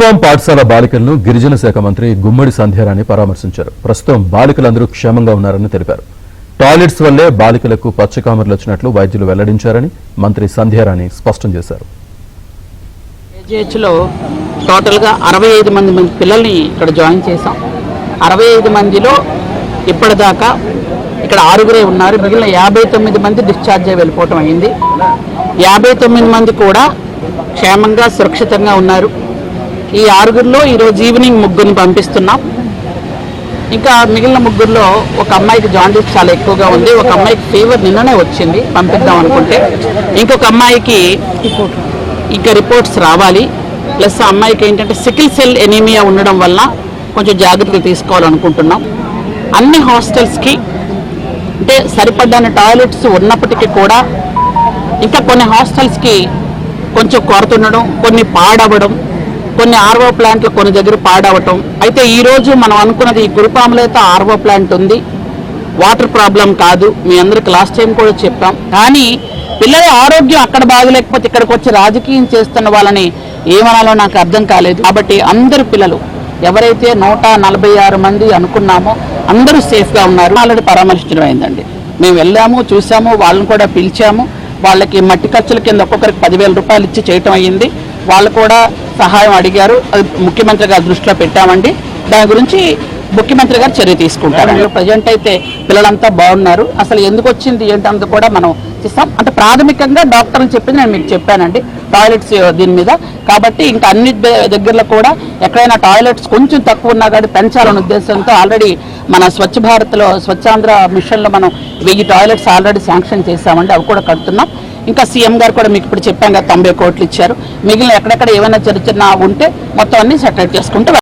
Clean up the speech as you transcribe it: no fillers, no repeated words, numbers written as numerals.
కుప్పం పాఠశాల బాలికలను గిరిజన శాఖ మంత్రి గుమ్మడి సంధ్యారాణి పరామర్శించారు. ప్రస్తుతం బాలికలందరూ క్షేమంగా ఉన్నారని తెలిపారు. టాయిలెట్స్ వల్లే బాలికలకు పచ్చకామెర్లు వచ్చినట్లు వైద్యులు వెల్లడించారని మంత్రి సంధ్యారాణి స్పష్టం చేశారు. కేజీహెచ్లో టోటల్గా 65 మంది పిల్లల్ని ఇక్కడ జాయిన్ చేశాం. 65 మందిలో ఇప్పటిదాకా ఇక్కడ 6గురే ఉన్నారు. మిగిలిన 59 మంది డిశ్చార్జ్ అయ్యి వెళ్ళిపోవటం అయింది. 59 మంది కూడా క్షేమంగా సురక్షితంగా ఉన్నారు. ఈ 6గురిలో ఈరోజు ఈవినింగ్ 3గురిని పంపిస్తున్నాం. ఇంకా మిగిలిన 3గురిలో ఒక అమ్మాయికి జాండీస్ చాలా ఎక్కువగా ఉంది. ఒక అమ్మాయికి ఫీవర్ నిన్ననే వచ్చింది, పంపిద్దాం అనుకుంటే. ఇంకొక అమ్మాయికి ఇంకా రిపోర్ట్స్ రావాలి. ప్లస్ ఆ అమ్మాయికి ఏంటంటే సికిల్ సెల్ ఎనీమియా ఉండడం వల్ల కొంచెం జాగ్రత్తలు తీసుకోవాలనుకుంటున్నాం. అన్ని హాస్టల్స్కి అంటే సరిపడ్డాని టాయిలెట్స్ ఉన్నప్పటికీ కూడా ఇంకా కొన్ని హాస్టల్స్కి కొంచెం కొరత ఉండడం, కొన్ని పాడవడం, కొన్ని ఆర్వో ప్లాంట్లు కొన్ని దగ్గర పాడవటం. అయితే ఈరోజు మనం అనుకున్నది గురుపాములో అయితే ఆర్వో ప్లాంట్ ఉంది, వాటర్ ప్రాబ్లం కాదు. మీ అందరికి లాస్ట్ టైం కూడా చెప్పాం. కానీ పిల్లల ఆరోగ్యం అక్కడ బాగలేకపోతే ఇక్కడికి వచ్చి రాజకీయం చేస్తున్న వాళ్ళని ఏమనాలో నాకు అర్థం కాలేదు. కాబట్టి అందరు పిల్లలు ఎవరైతే 146 మంది అనుకున్నామో అందరూ సేఫ్గా ఉన్నారు. ఆల్రెడీ పరామర్శించడం అయిందండి. మేము వెళ్ళాము, చూసాము, వాళ్ళని కూడా పిలిచాము. వాళ్ళకి మట్టి ఖర్చుల కింద ఒక్కొక్కరికి 10,000 రూపాయలు ఇచ్చి చేయటం అయ్యింది. వాళ్ళు కూడా సహాయం అడిగారు. అది ముఖ్యమంత్రి గారి దృష్టిలో పెట్టామండి. దాని గురించి ముఖ్యమంత్రి గారు చర్య తీసుకుంటారు. ప్రజెంట్ అయితే పిల్లలంతా బాగున్నారు. అసలు ఎందుకు వచ్చింది ఏంటన్నది కూడా మనం చేస్తాం. అంటే ప్రాథమికంగా డాక్టర్లు చెప్పింది నేను మీకు చెప్పానండి, టాయిలెట్స్ దీని మీద. కాబట్టి ఇంకా అన్ని దగ్గరలో కూడా ఎక్కడైనా టాయిలెట్స్ కొంచెం తక్కువ ఉన్నా కానీ పెంచాలనే ఉద్దేశంతో ఆల్రెడీ మన స్వచ్ఛ భారత్లో స్వచ్ఛాంధ్ర మిషన్లో మనం 1000 టాయిలెట్స్ ఆల్రెడీ శాంక్షన్ చేశామండి. అవి కూడా కడుతున్నాం. ఇంకా సీఎం గారు కూడా మీకు ఇప్పుడు చెప్పాం కదా 90 కోట్లు ఇచ్చారు. మిగిలిన ఎక్కడెక్కడ ఏమైనా చిన్న ఉంటే మొత్తం అన్ని సెటిల్ చేసుకుంటూ